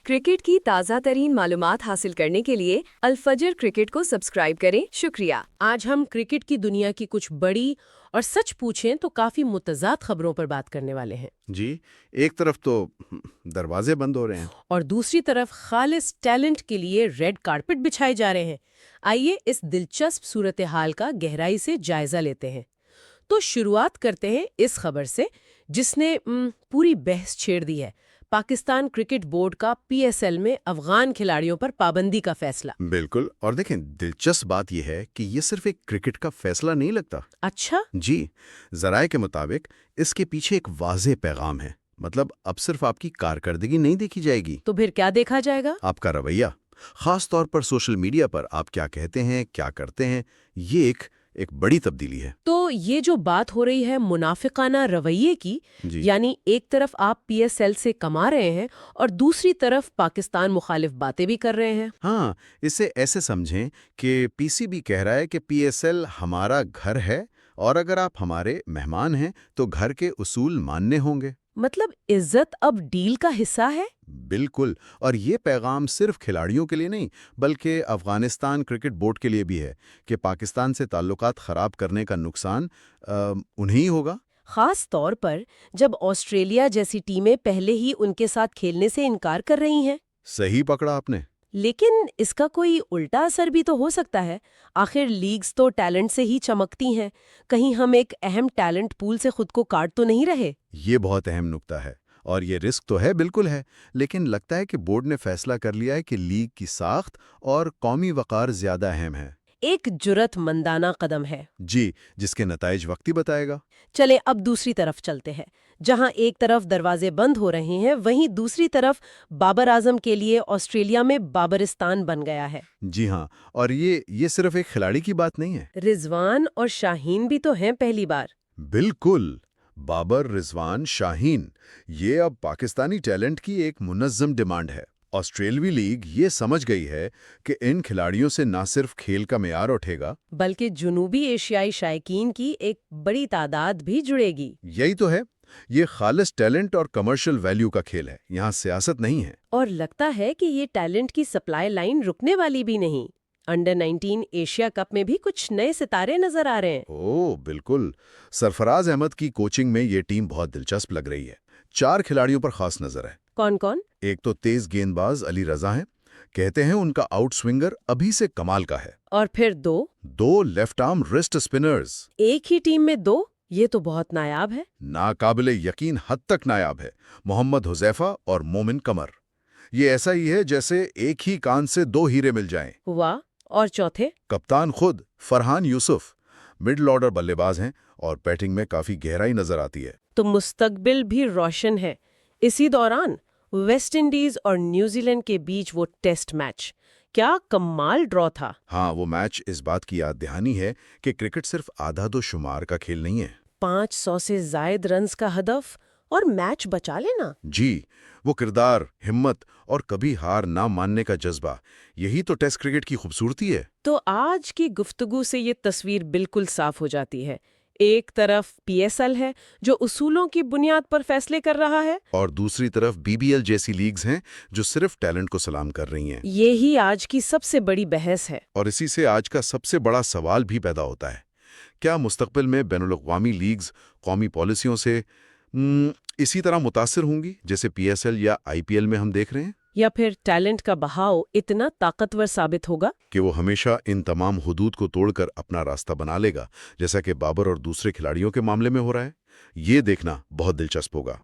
Cricket की ताज़ा तरीन मालूमात हासिल करने के लिए अल-फजर क्रिकेट को सब्सक्राइब करें। शुक्रिया। आज हम क्रिकेट की दुनिया की कुछ बड़ी और सच पूछें तो काफी मुतज़ाद खबरों पर बात करने वाले हैं। जी, एक तरफ तो दरवाजे बंद हो रहे हैं और दूसरी तरफ खालिस टैलेंट के लिए रेड कारपेट बिछाए जा रहे हैं। आइए इस दिलचस्प सूरत हाल का गहराई से जायजा लेते हैं। तो शुरुआत करते हैं इस खबर से जिसने पूरी बहस छेड़ दी है। पाकिस्तान क्रिकेट बोर्ड का पीएसएल में अफगान खिलाड़ियों पर पाबंदी का फैसला। बिल्कुल। और देखें, दिलचस्प बात यह है कि ये सिर्फ एक क्रिकेट का फैसला नहीं लगता। अच्छा, जी, जराये के मुताबिक इसके पीछे एक वाज़ेह पैगाम है। मतलब अब सिर्फ आपकी कारकर्दगी नहीं देखी जाएगी, तो फिर क्या देखा जाएगा? आपका रवैया। खास तौर पर सोशल मीडिया पर आप क्या कहते हैं, क्या करते हैं, ये एक बड़ी तब्दीली है। तो ये जो बात हो रही है मुनाफिकाना रवैये की, जी। यानी एक तरफ आप पीएसएल से कमा रहे हैं और दूसरी तरफ पाकिस्तान मुखालिफ बातें भी कर रहे हैं। हाँ, इसे ऐसे समझें कि पीसीबी कह रहा है कि पीएसएल हमारा घर है और अगर आप हमारे मेहमान हैं तो घर के उसूल मानने होंगे। मतलब इज्जत अब डील का हिस्सा है। बिल्कुल। और ये पैगाम सिर्फ खिलाड़ियों के लिए नहीं बल्कि अफगानिस्तान क्रिकेट बोर्ड के लिए भी है कि पाकिस्तान से ताल्लुकात खराब करने का नुकसान उन्हें ही होगा। खास तौर पर जब ऑस्ट्रेलिया जैसी टीमें पहले ही उनके साथ खेलने से इनकार कर रही हैं। सही पकड़ा आपने। लेकिन इसका कोई उल्टा असर भी तो हो सकता है। आखिर लीग्स तो टैलेंट से ही चमकती हैं। कहीं हम एक अहम टैलेंट पूल से खुद को काट तो नहीं रहे? ये बहुत अहम नुक्ता है और ये रिस्क तो है, बिल्कुल है। लेकिन लगता है कि बोर्ड ने फैसला कर लिया है कि लीग की साख्त और कौमी वक़ार ज्यादा अहम है। एक जुर्रतमंदाना कदम है। जी, जिसके नताइज वक्त ही बताएगा। चले अब दूसरी तरफ चलते हैं। जहां एक तरफ दरवाजे बंद हो रहे हैं, वहीं दूसरी तरफ बाबर आजम के लिए ऑस्ट्रेलिया में बाबरिस्तान बन गया है। जी हाँ, और ये सिर्फ एक खिलाड़ी की बात नहीं है। रिजवान और शाहीन भी तो हैं पहली बार। बिल्कुल। बाबर, रिजवान, शाहीन, ये अब पाकिस्तानी टैलेंट की एक मुनज़्ज़म डिमांड है। ऑस्ट्रेलवी लीग ये समझ गई है कि इन खिलाड़ियों से न सिर्फ खेल का मेयार उठेगा बल्कि जुनूबी एशियाई शायकीन की एक बड़ी तादाद भी जुड़ेगी। यही तो है। ये खालिस टैलेंट और कमर्शियल वैल्यू का खेल है, यहाँ सियासत नहीं है। और लगता है कि ये टैलेंट की सप्लाई लाइन रुकने वाली भी नहीं। अंडर 19 एशिया कप में भी कुछ नए सितारे नजर आ रहे हैं। ओह बिल्कुल। सरफराज अहमद की कोचिंग में ये टीम बहुत दिलचस्प लग रही है। 4 खिलाड़ियों पर खास नजर है। कौन कौन? एक तो तेज गेंदबाज अली रजा हैं। कहते हैं उनका आउट स्विंगर अभी से कमाल का है। और फिर दो लेफ्ट आर्म रिस्ट स्पिनर्स। एक ही टीम में दो? ये तो बहुत नायाब है। नाकाबिले यकीन हद तक नायाब है। मोहम्मद हुजैफा और मोमिन कमर। ये ऐसा ही है जैसे एक ही कान से 2 हीरे मिल जाएं। वाह। और चौथे? कप्तान खुद फरहान यूसुफ मिडल ऑर्डर बल्लेबाज हैं और बैटिंग में काफी गहराई नजर आती है। तो मुस्तकबिल भी रोशन है। इसी दौरान वेस्ट इंडीज और न्यूजीलैंड के बीच वो टेस्ट मैच, क्या कमाल ड्रॉ था। हाँ, वो मैच इस बात की याद दहानी है कि क्रिकेट सिर्फ आधा-दो-शुमार का खेल नहीं है। 500 से जायद रन्स का हदफ और मैच बचा लेना। जी, वो किरदार, हिम्मत और कभी हार ना मानने का जज्बा, यही तो टेस्ट क्रिकेट की खूबसूरती है। तो आज की गुफ्तगू से ये तस्वीर बिल्कुल साफ हो जाती है। एक तरफ पीएसएल है जो उसूलों की बुनियाद पर फैसले कर रहा है, और दूसरी तरफ बीबीएल जैसी लीग्स हैं जो सिर्फ टैलेंट को सलाम कर रही हैं। यही आज की सबसे बड़ी बहस है। और इसी से आज का सबसे बड़ा सवाल भी पैदा होता है, क्या मुस्तकबिल में बैनुल-अक़वामी लीग्स कौमी पॉलिसियों से इसी तरह मुतासिर होंगी जैसे पीएसएल या आईपीएल में हम देख रहे हैं? या फिर टैलेंट का बहाव इतना ताकतवर साबित होगा कि वो हमेशा इन तमाम हुदूद को तोड़कर अपना रास्ता बना लेगा, जैसा कि बाबर और दूसरे खिलाड़ियों के मामले में हो रहा है? ये देखना बहुत दिलचस्प होगा।